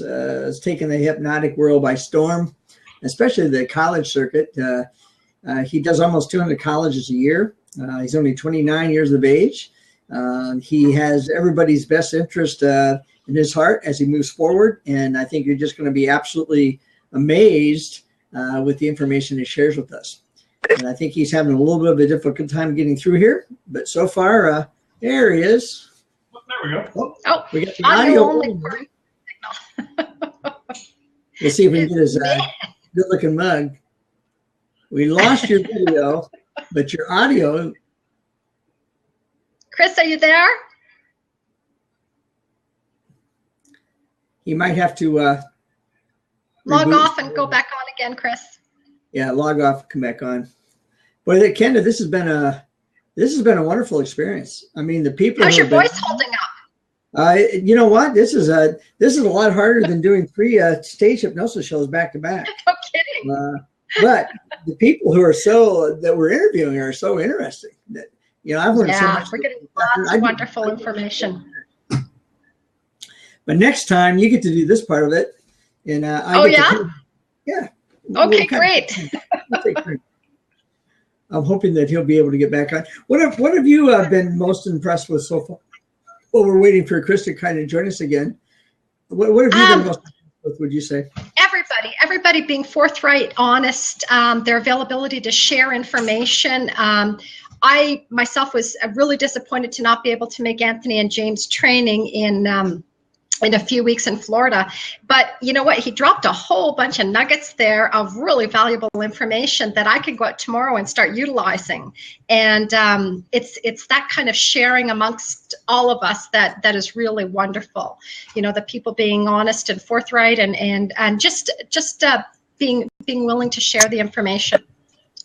has taken the hypnotic world by storm, especially the college circuit. He does almost 200 colleges a year. He's only 29 years of age. He has everybody's best interest in his heart as he moves forward. And I think you're just going to be absolutely amazed with the information he shares with us. And I think he's having a little bit of a difficult time getting through here. But so far, there he is. There we go. Oh, we got the audio. Let's see if we can get his good-looking mug. We lost your video, but your audio. Chris, are you there? He might have to log off and go back on again, Chris. Yeah, log off, come back on. Boy, Kenda, this has been a wonderful experience. I mean, the people. How's your voice holding up? You know what? This is a lot harder than doing 3 stage hypnosis shows back to back. No kidding. But the people who are that we're interviewing are so interesting that I've learned so much. We're getting lots of wonderful information. But next time you get to do this part of it, and yeah. Okay, great. I'm hoping that he'll be able to get back on. What have you been most impressed with so far? Well, we're waiting for Chris to kind of join us again. What have you been most impressed with, would you say? Everybody being forthright, honest, their availability to share information. I myself was really disappointed to not be able to make Anthony and James training in a few weeks in Florida. But you know what? He dropped a whole bunch of nuggets there of really valuable information that I could go out tomorrow and start utilizing. And it's that kind of sharing amongst all of us that is really wonderful. The people being honest and forthright and just being willing to share the information.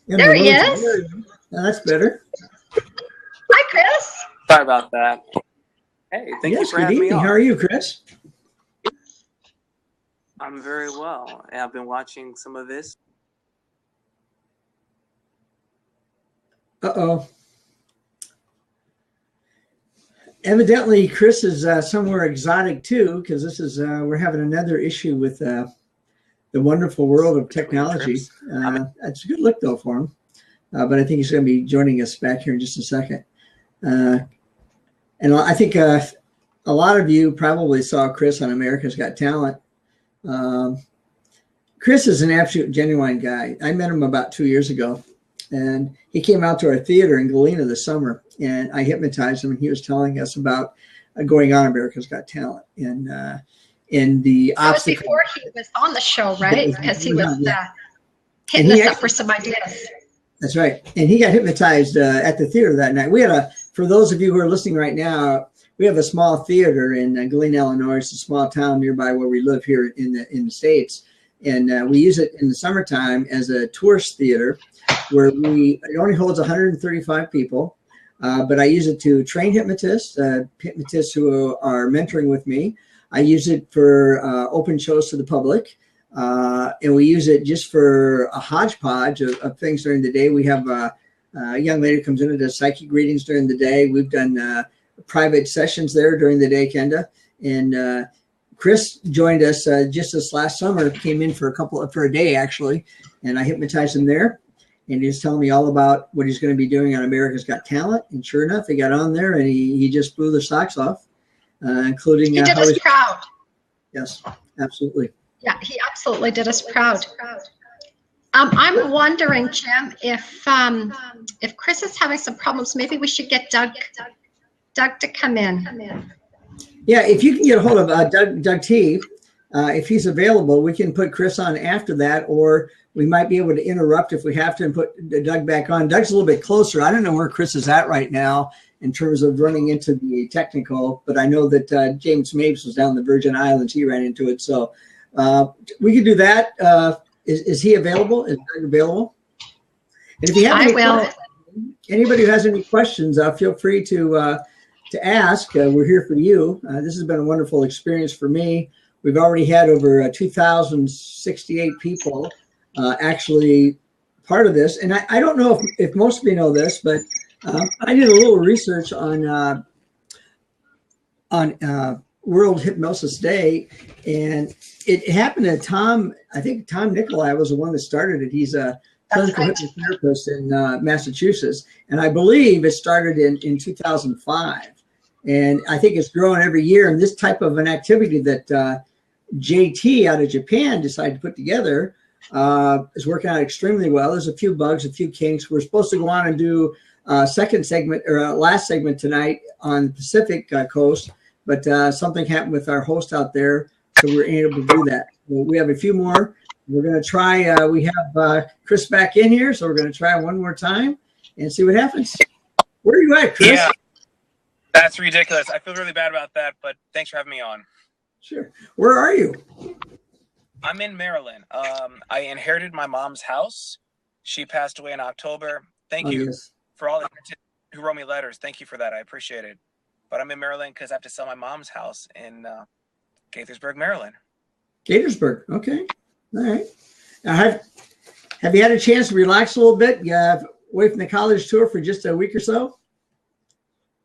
Yeah, there he is. That's better. Hi, Chris. Sorry about that. Hey, thank you for having me on. How are you, Chris? I'm very well. I've been watching some of this. Uh-oh. Evidently, Chris is somewhere exotic too, because this is we're having another issue with the wonderful world of technology. It's a good look though for him, but I think he's going to be joining us back here in just a second. And I think a lot of you probably saw Chris on America's Got Talent. Chris is an absolute genuine guy. I met him about 2 years ago, and he came out to our theater in Galena this summer, and I hypnotized him, and he was telling us about going on America's Got Talent and the obstacle. Before he was on the show, right? Because he was hitting us up for some ideas. That's right. And he got hypnotized at the theater that night. We had for those of you who are listening right now, we have a small theater in Galena, Illinois. It's a small town nearby where we live here in the States. And we use it in the summertime as a tourist theater where it only holds 135 people. But I use it to train hypnotists who are mentoring with me. I use it for open shows to the public. And we use it just for a hodgepodge of things during the day. We have a young lady who comes in and does psychic readings during the day. We've done private sessions there during the day, Kenda. And Chris joined us just this last summer, came in for a day actually, and I hypnotized him there. And he was telling me all about what he's going to be doing on America's Got Talent. And sure enough, he got on there and he just blew the socks off, including. He did us proud. Yes, absolutely. Yeah, he absolutely did us proud. I'm wondering, Jim, if Chris is having some problems, maybe we should get Doug to come in. Yeah, if you can get a hold of Doug T, if he's available, we can put Chris on after that, or we might be able to interrupt if we have to and put Doug back on. Doug's a little bit closer. I don't know where Chris is at right now in terms of running into the technical, but I know that James Mapes was down the Virgin Islands. He ran into it. So we could do that. Is he available? Is Doug available? And if you have anybody who has any questions, feel free to ask. We're here for you. This has been a wonderful experience for me. We've already had over 2,068 people actually part of this. And I don't know if most of you know this, but I did a little research on World Hypnosis Day, and it happened to Tom. I think Tom Nicolai was the one that started it. He's a clinical hypnotherapist in Massachusetts, and I believe it started in 2005. And I think it's growing every year. And this type of an activity that JT out of Japan decided to put together is working out extremely well. There's a few bugs, a few kinks. We're supposed to go on and do second segment or last segment tonight on the Pacific coast, but something happened with our host out there, so we're able to do that. We have a few more. We're going to try. We have Chris back in here, so we're going to try one more time and see what happens. Where are you at, Chris? Yeah, that's ridiculous. I feel really bad about that, but thanks for having me on. Sure. Where are you? I'm in Maryland. I inherited my mom's house. She passed away in October. Thank you for all the who wrote me letters. Thank you for that. I appreciate it. But I'm in Maryland because I have to sell my mom's house in Gaithersburg, Maryland. Gaithersburg. Okay. All right. Now, have you had a chance to relax a little bit? Away from the college tour for just a week or so?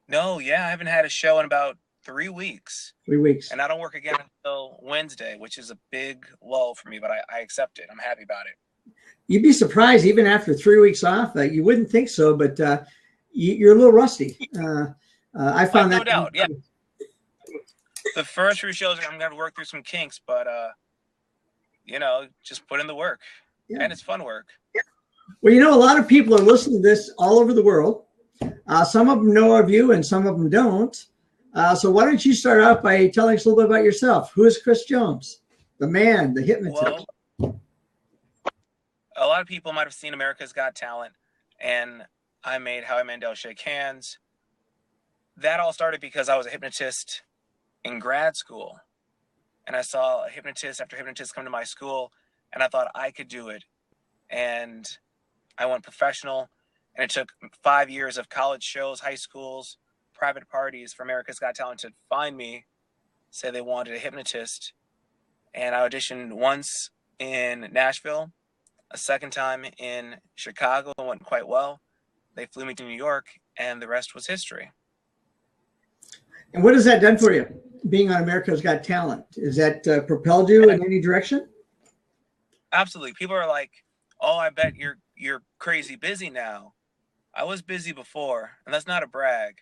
No, yeah, I haven't had a show in about 3 weeks. 3 weeks. And I don't work again until Wednesday, which is a big lull for me, but I accept it. I'm happy about it. You'd be surprised, even after 3 weeks off. You wouldn't think so, but you're a little rusty. I found that. No doubt, yeah. The first few shows, I'm going to work through some kinks, but, just put in the work. Yeah. And it's fun work. Well, a lot of people are listening to this all over the world. Some of them know of you and some of them don't. So why don't you start out by telling us a little bit about yourself? Who is Chris Jones, the man, the hypnotist? Well, a lot of people might have seen America's Got Talent, and I made Howie Mandel Shake Hands. That all started because I was a hypnotist in grad school, and I saw hypnotist after hypnotist come to my school, and I thought I could do it. And I went professional, and it took 5 years of college shows, high schools, private parties for America's Got Talent to find me, say they wanted a hypnotist. And I auditioned once in Nashville, a second time in Chicago, and went quite well. They flew me to New York, and the rest was history. And what has that done for you, being on America's Got Talent? Has that propelled you in any direction? Absolutely. People are like, oh, I bet you're crazy busy now. I was busy before, and that's not a brag.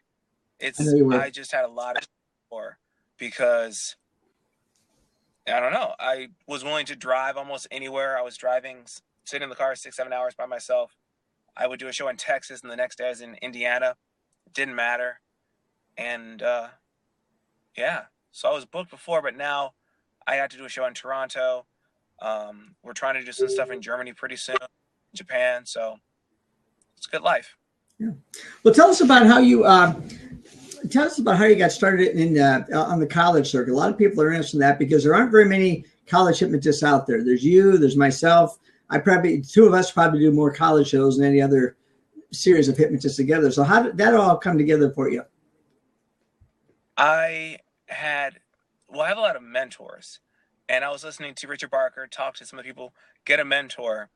I just had a lot of before because I don't know. I was willing to drive almost anywhere. I was driving, sitting in the car 6-7 hours by myself. I would do a show in Texas, and the next day I was in Indiana. It didn't matter. And so I was booked before, but now I got to do a show in Toronto. We're trying to do some stuff in Germany pretty soon, Japan. So it's a good life. Yeah. Well, tell us about how you got started on the college circuit. A lot of people are interested in that because there aren't very many college hypnotists out there. There's you, there's myself. Two of us probably do more college shows than any other series of hypnotists together. So how did that all come together for you? I have a lot of mentors, and I was listening to Richard Barker talk to some of the people, get a mentor,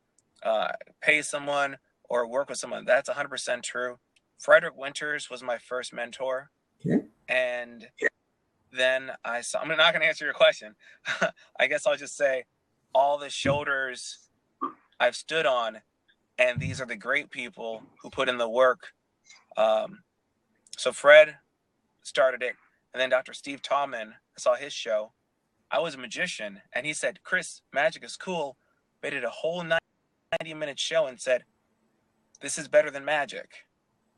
pay someone or work with someone. That's 100% true. Frederick Winters was my first mentor. Okay. And then I'm not going to answer your question. I guess I'll just say all the shoulders I've stood on, and these are the great people who put in the work. So Fred started it, and then Dr. Steve Tallman, I saw his show. I was a magician, and he said, Chris, magic is cool. They did a whole 90-minute show and said, this is better than magic.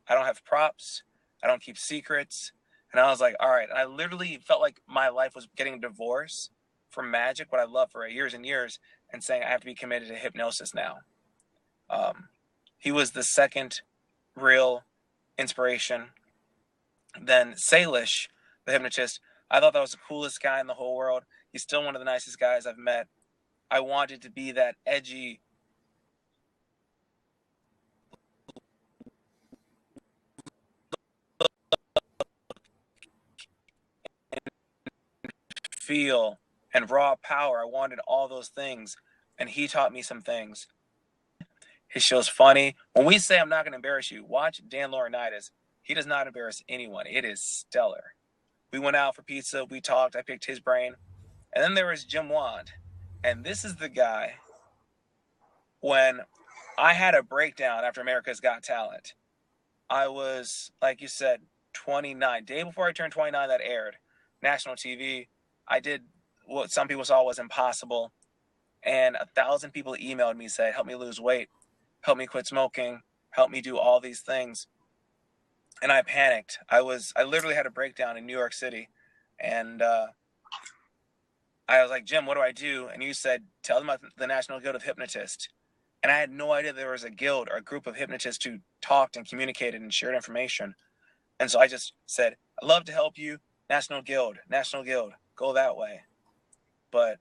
I don't have props. I don't keep secrets. And I was like, all right. And I literally felt like my life was getting a divorce from magic, what I loved for years and years, and saying I have to be committed to hypnosis now. He was the second real inspiration. Then Salish, the hypnotist, I thought that was the coolest guy in the whole world. He's still one of the nicest guys I've met. I wanted to be that edgy, feel and raw power. I wanted all those things, and he taught me some things. His show's funny. When we say I'm not going to embarrass you, watch Dan Laurinaitis. He does not embarrass anyone. It is stellar. We went out for pizza. We talked. I picked his brain. And then there was Jim Wand. And this is the guy, when I had a breakdown after America's Got Talent. I was, like you said, 29. Day before I turned 29, that aired. National TV. I did what some people saw was impossible. And 1,000 people emailed me, said, help me lose weight, help me quit smoking, help me do all these things. And I panicked. I literally had a breakdown in New York City. And I was like, Jim, what do I do? And you said, tell them about the National Guild of Hypnotists. And I had no idea there was a guild or a group of hypnotists who talked and communicated and shared information. And so I just said, I'd love to help you. National Guild, go that way. But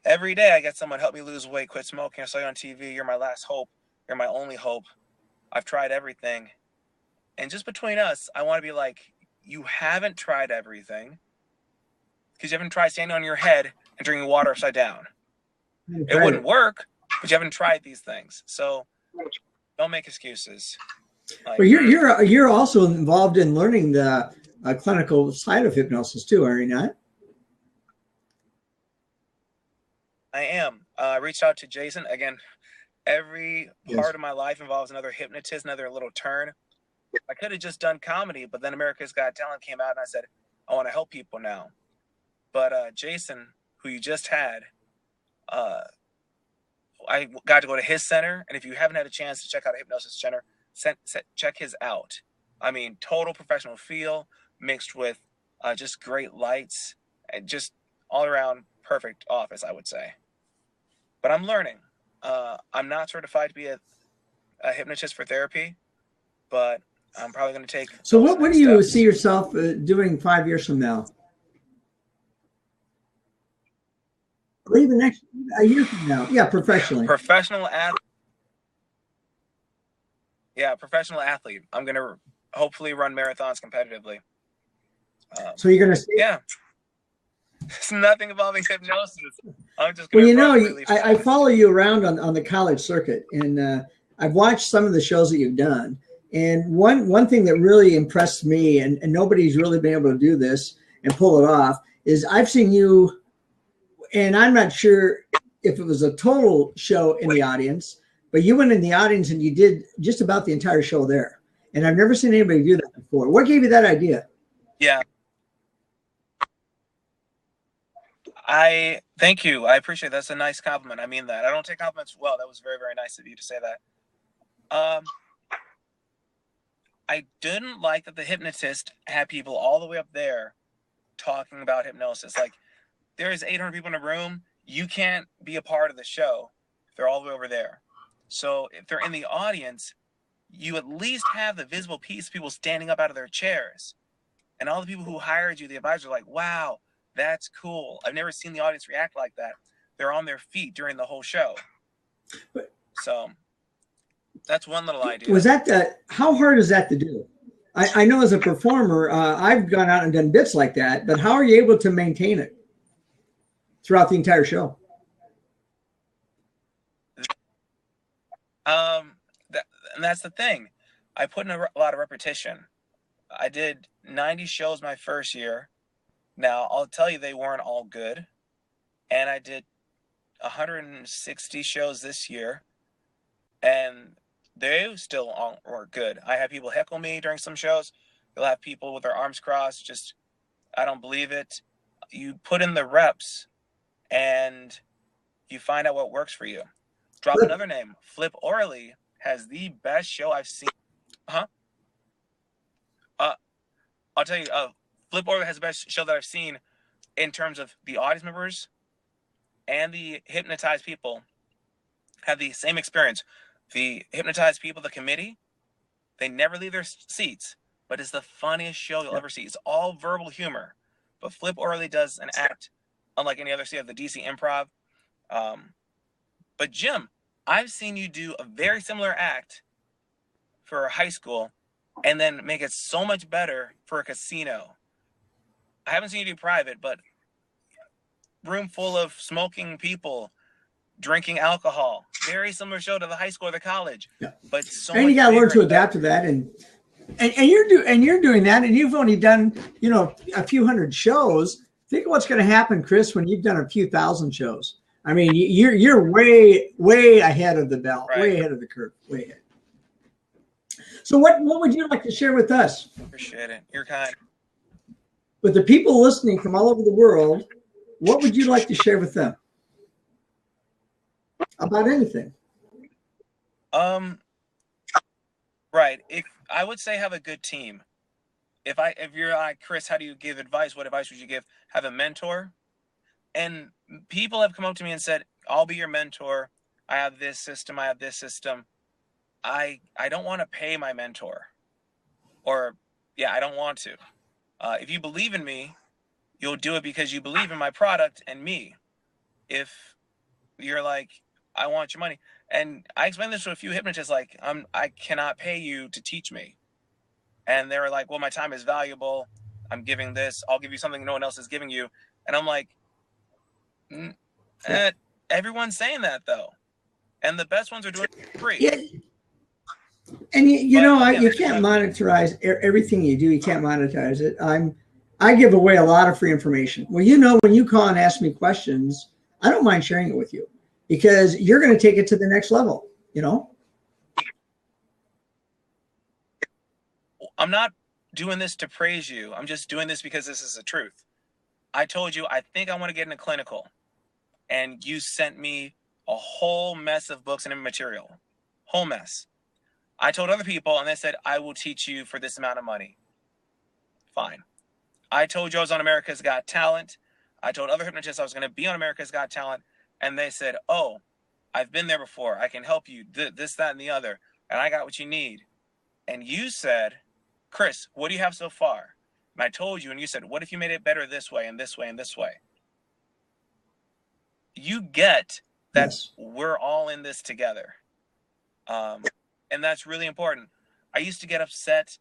every day I get someone, help me lose weight, quit smoking. I saw you on TV. You're my last hope. You're my only hope. I've tried everything. And just between us, I want to be like, you haven't tried everything, because you haven't tried standing on your head and drinking water upside down. It wouldn't work, but you haven't tried these things. So don't make excuses. Well, you're also involved in learning the clinical side of hypnosis too, are you not? I am. I reached out to Jason. Again, every part of my life involves another hypnotist, another little turn. I could have just done comedy, but then America's Got Talent came out and I said, I want to help people now. But Jason, who you just had, I got to go to his center. And if you haven't had a chance to check out a hypnosis center, check his out. I mean, total professional feel mixed with just great lights and just all around perfect office, I would say. But I'm learning. I'm not certified to be a hypnotist for therapy, but I'm probably going to take. So what do you see yourself doing 5 years from now? Or even a year from now? Yeah, professionally. Professional athlete. Yeah, professional athlete. I'm going to hopefully run marathons competitively. So you're going to stay? Yeah. It's nothing involving hypnosis. I'm just going to I follow you around on the college circuit, and I've watched some of the shows that you've done. And one thing that really impressed me, and nobody's really been able to do this and pull it off, is I've seen you, and I'm not sure if it was a total show in the audience, but you went in the audience and you did just about the entire show there. And I've never seen anybody do that before. What gave you that idea? Yeah. Thank you. I appreciate it. That's a nice compliment. I mean that. I don't take compliments well. That was very, very nice of you to say that. I didn't like that the hypnotist had people all the way up there talking about hypnosis. Like, there's 800 people in a room. You can't be a part of the show if they're all the way over there. So if they're in the audience, you at least have the visible piece of people standing up out of their chairs. And all the people who hired you, the advisors, are like, wow, that's cool. I've never seen the audience react like that. They're on their feet during the whole show. So that's one little idea. Was that how hard is that to do? I know as a performer, I've gone out and done bits like that, but how are you able to maintain it throughout the entire show? And that's the thing. I put in a lot of repetition. I did 90 shows my first year. Now, I'll tell you, they weren't all good. And I did 160 shows this year. And they still weren't good. I had people heckle me during some shows. You'll have people with their arms crossed. Just, I don't believe it. You put in the reps and you find out what works for you. Drop another name. Flip Orley has the best show I've seen. I'll tell you, Flip Orley has the best show that I've seen in terms of the audience members and the hypnotized people have the same experience. The hypnotized people, the committee, they never leave their seats, but it's the funniest show you'll ever see. It's all verbal humor, but Flip Orley does an act unlike any other. So you have the DC Improv. But Jim, I've seen you do a very similar act for high school and then make it so much better for a casino. I haven't seen you do private, but room full of smoking people, drinking alcohol. Very similar show to the high school or the college. Yeah. But so and you got to learn to adapt to that. And And you're doing that, and you've only done, you know, a few hundred shows. Think of what's going to happen, Chris, when you've done a few thousand shows. I mean, you're way ahead of the bell, Right. way ahead of the curve, way ahead. So what would you like to share with us? Appreciate it. You're kind. With the people listening from all over the world, what would you like to share with them about anything? Right. If I would say have a good team. If you're like, Chris, how do you give advice? What advice would you give? Have a mentor. And people have come up to me and said, I'll be your mentor. I have this system. I have this system. I don't want to pay my mentor. Or, yeah, I don't want to. If you believe in me, you'll do it because you believe in my product and me. If you're like, I want your money. And I explained this to a few hypnotists, like, I cannot pay you to teach me. And they were like, well, my time is valuable. I'm giving this. I'll give you something no one else is giving you. And I'm like, everyone's saying that, though. And the best ones are doing it for free. Yeah. And you can't monetize everything you do. You can't monetize it. I give away a lot of free information. Well, you know, when you call and ask me questions, I don't mind sharing it with you because you're going to take it to the next level, you know? I'm not doing this to praise you. I'm just doing this because this is the truth. I told you, I think I want to get in a clinical, and you sent me a whole mess of books and material, whole mess. I told other people, and they said, I will teach you for this amount of money. Fine. I told you I was on America's Got Talent. I told other hypnotists I was going to be on America's Got Talent, and they said, oh, I've been there before. I can help you, this, that, and the other, and I got what you need. And you said, Chris, what do you have so far? And I told you, and you said, what if you made it better this way and this way and this way? You get that. Yes. We're all in this together. And that's really important. I used to get upset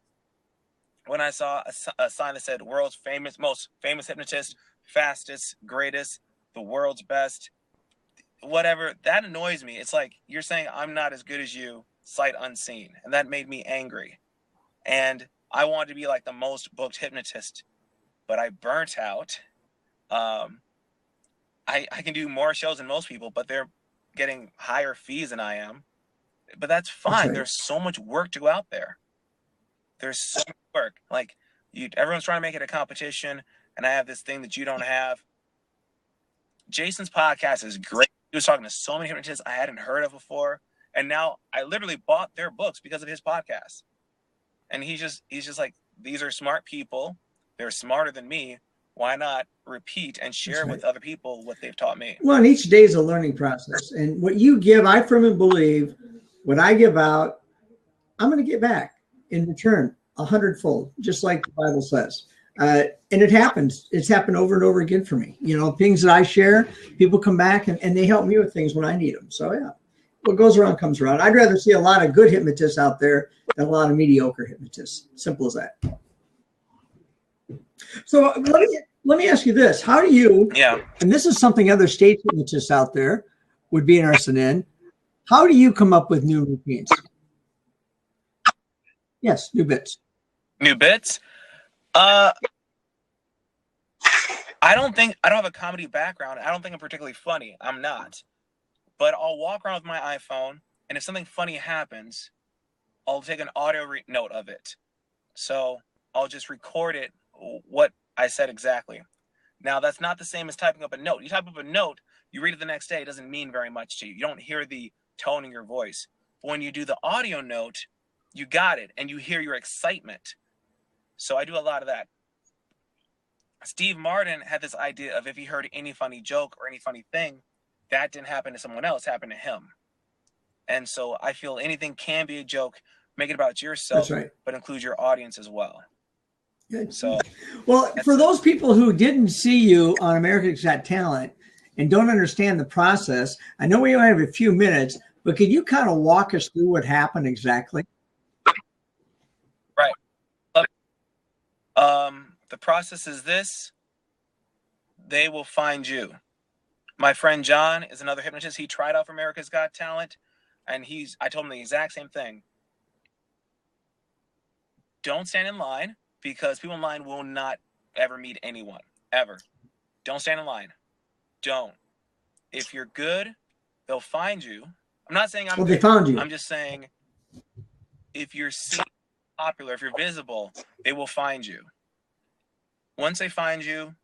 when I saw a sign that said world's most famous hypnotist, fastest, greatest, the world's best, whatever. That annoys me. It's like you're saying I'm not as good as you, sight unseen. And that made me angry. And I wanted to be like the most booked hypnotist, but I burnt out. I can do more shows than most people, but they're getting higher fees than I am. But that's fine. That's right. There's so much work to go out there. There's so much work. Like everyone's trying to make it a competition, and I have this thing that you don't have. Jason's podcast is great. He was talking to so many hypnotists I hadn't heard of before, and now I literally bought their books because of his podcast. And he's just like, these are smart people. They're smarter than me. Why not repeat and share with other people what they've taught me? Well, and each day is a learning process. And what you give, I firmly believe, what I give out, I'm going to get back in return 100-fold, just like the Bible says. And it happens. It's happened over and over again for me. You know, things that I share, people come back and they help me with things when I need them. So, yeah, what goes around comes around. I'd rather see a lot of good hypnotists out there than a lot of mediocre hypnotists. Simple as that. So let me ask you this. How do you, and this is something other state hypnotists out there would be interested in, how do you come up with new routines? Yes, new bits. New bits? I don't have a comedy background. I don't think I'm particularly funny. I'm not. But I'll walk around with my iPhone, and if something funny happens, I'll take an audio note of it. So I'll just record it, what I said exactly. Now, that's not the same as typing up a note. You type up a note, you read it the next day, it doesn't mean very much to you. You don't hear the tone in your voice. But when you do the audio note, you got it, and you hear your excitement. So I do a lot of that. Steve Martin had this idea of if he heard any funny joke or any funny thing, that didn't happen to someone else, happened to him. And so I feel anything can be a joke. Make it about yourself, but include your audience as well. Good. So, well, for those people who didn't see you on America's Got Talent and don't understand the process, I know we only have a few minutes, but could you kind of walk us through what happened exactly? Right. The process is this. They will find you. My friend John is another hypnotist. He tried out for America's Got Talent, and I told him the exact same thing. don't stand in line, because people in line will not ever meet anyone, ever. Don't stand in line. Don't. If you're good, they'll find you. I'm not saying I'm Well, good. they found you. I'm just saying if you're seen, popular, if you're visible, they will find you. Once they find you,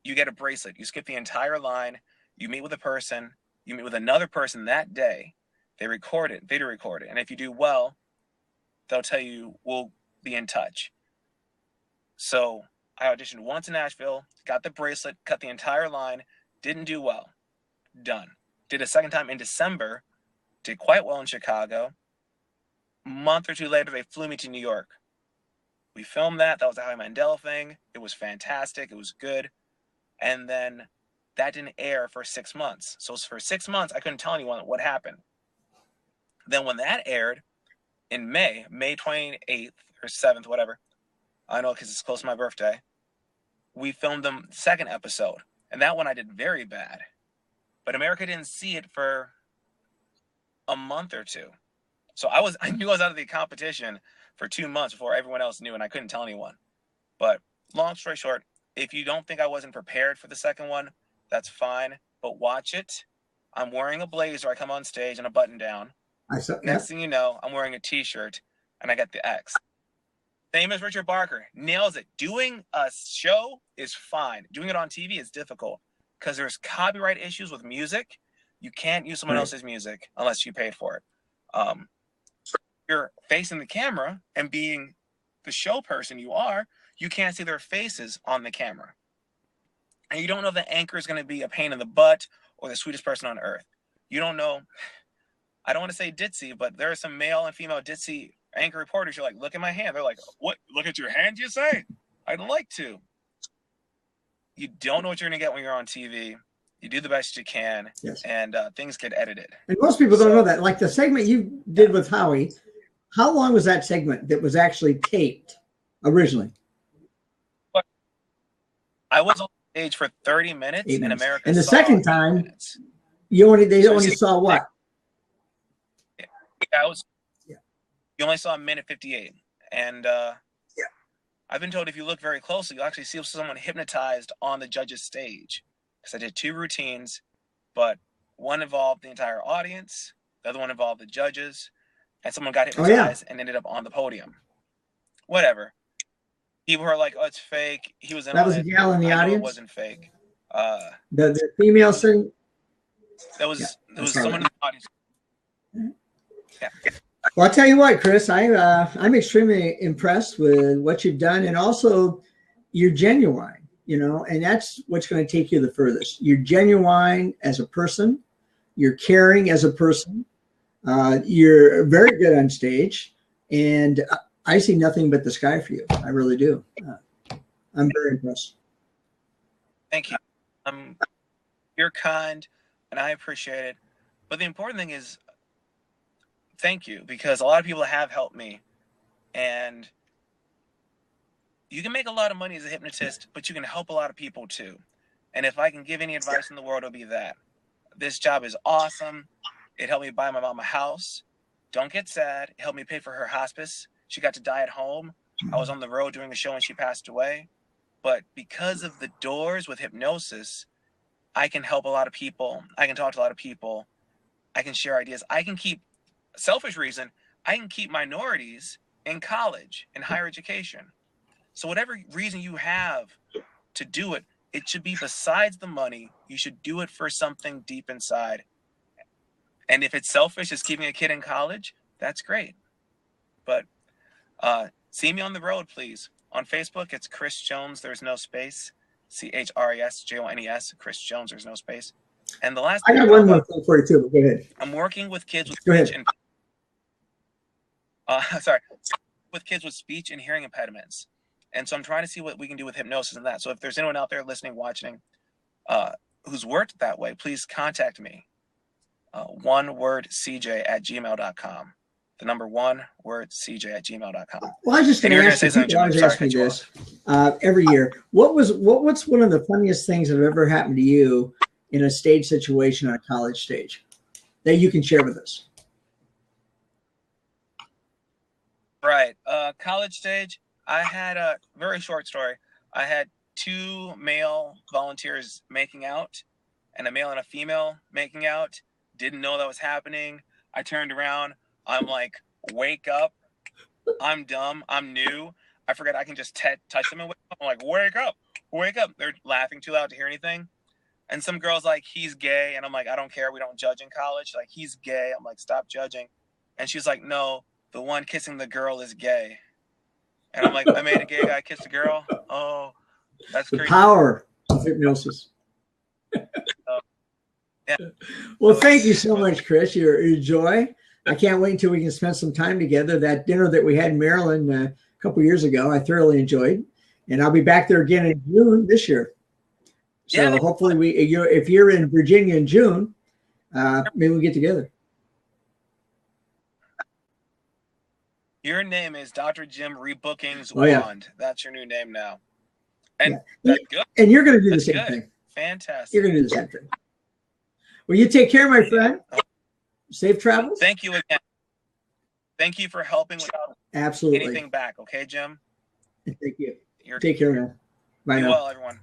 you get a bracelet. You skip the entire line. You meet with a person. You meet with another person that day. They record it, video record it. And if you do well, they'll tell you, we'll be in touch. So I auditioned once in Nashville, got the bracelet, cut the entire line, didn't do well. Done. Did a second time in December, did quite well in Chicago. A month or two later, they flew me to New York. We filmed that. That was the Howie Mandel thing. It was fantastic. It was good. And then that didn't air for 6 months. So for 6 months, I couldn't tell anyone what happened. Then when that aired in May 28th or 7th, whatever, I know because it's close to my birthday, we filmed the second episode. And that one I did very bad. But America didn't see it for a month or two. So I knew I was out of the competition for 2 months before everyone else knew, and I couldn't tell anyone. But long story short, if you don't think I wasn't prepared for the second one, that's fine. But watch it. I'm wearing a blazer. I come on stage and a button down. Next thing you know, I'm wearing a t-shirt and I got the X. Same as Richard Barker. Nails it. Doing a show is fine. Doing it on TV is difficult because there's copyright issues with music. You can't use someone else's music unless you paid for it. You're facing the camera and being the show person you are, you can't see their faces on the camera. And you don't know if the anchor is going to be a pain in the butt or the sweetest person on earth. You don't know. I don't want to say ditzy, but there are some male and female ditzy anchor reporters. You're like, look at my hand. They're like, what? Look at your hand, you say? I'd like to. You don't know what you're going to get when you're on TV. You do the best you can, and things get edited. And most people don't know that. Like the segment you did with Howie, how long was that segment that was actually taped originally? I was on stage for 30 minutes in America. And the second time, they only saw what? You only saw a minute 58. And I've been told if you look very closely, you'll actually see someone hypnotized on the judge's stage. Because I did 2 routines, but one involved the entire audience, the other one involved the judges, and someone got hypnotized and ended up on the podium. Whatever. People were like, "Oh, it's fake." He was in. That was a gal in the audience. It wasn't fake. The female thing. There was someone in the audience. Yeah. Well, I'll tell you what, Chris, I'm extremely impressed with what you've done, and also you're genuine. And that's what's going to take you the furthest. You're genuine as a person. You're caring as a person. You're very good on stage, and I see nothing but the sky for you. I really do. I'm very impressed. Thank you. You're kind, and I appreciate it. But the important thing is, thank you, because a lot of people have helped me, and you can make a lot of money as a hypnotist, but you can help a lot of people too. And if I can give any advice in the world, it'll be that. This job is awesome. It helped me buy my mom a house. Don't get sad. It helped me pay for her hospice. She got to die at home. I was on the road doing a show and she passed away. But because of the doors with hypnosis, I can help a lot of people. I can talk to a lot of people. I can share ideas. I can keep, selfish reason, I can keep minorities in college, in higher education. So whatever reason you have to do it, it should be besides the money. You should do it for something deep inside. And if it's selfish, just keeping a kid in college, that's great. But see me on the road, please. On Facebook, it's Chris Jones, there's no space. ChrisJones, Chris Jones, there's no space. And the last I got one more thing for you too, but go ahead. I'm working with kids with kids with speech and hearing impediments. And so I'm trying to see what we can do with hypnosis and that. So if there's anyone out there listening, watching, who's worked that way, please contact me. onewordcj@gmail.com. The number onewordcj@gmail.com. Well, I was just going to ask you, people always ask me this every year. What's one of the funniest things that have ever happened to you in a stage situation on a college stage that you can share with us? Right. College stage. I had a very short story. I had 2 male volunteers making out and a male and a female making out. Didn't know that was happening. I turned around. I'm like, wake up. I'm dumb. I'm new. I forget I can just touch them and wake up. I'm like, wake up. Wake up. They're laughing too loud to hear anything. And some girl's like, he's gay. And I'm like, I don't care. We don't judge in college. Like, he's gay. I'm like, stop judging. And she's like, no, the one kissing the girl is gay. And I'm like, I made a gay guy kiss a girl? Oh, that's The crazy. power of hypnosis. Yeah. Well, thank you so much, Chris. Your joy. I can't wait until we can spend some time together. That dinner that we had in Maryland a couple years ago, I thoroughly enjoyed. And I'll be back there again in June this year. So Yeah. hopefully if you're in Virginia in June, maybe we'll get together. Your name is Dr. Jim Rebookings Oh, yeah. Wand. That's your new name now. And Yeah. that's good. And you're going to do the That's same good. thing. Fantastic. You're going to do the same thing. Well, you take care, my friend. Safe travels. Thank you again. Thank you for helping without Absolutely. anything back. Okay, Jim? Thank you. You're Take care now. Bye be now. well, everyone.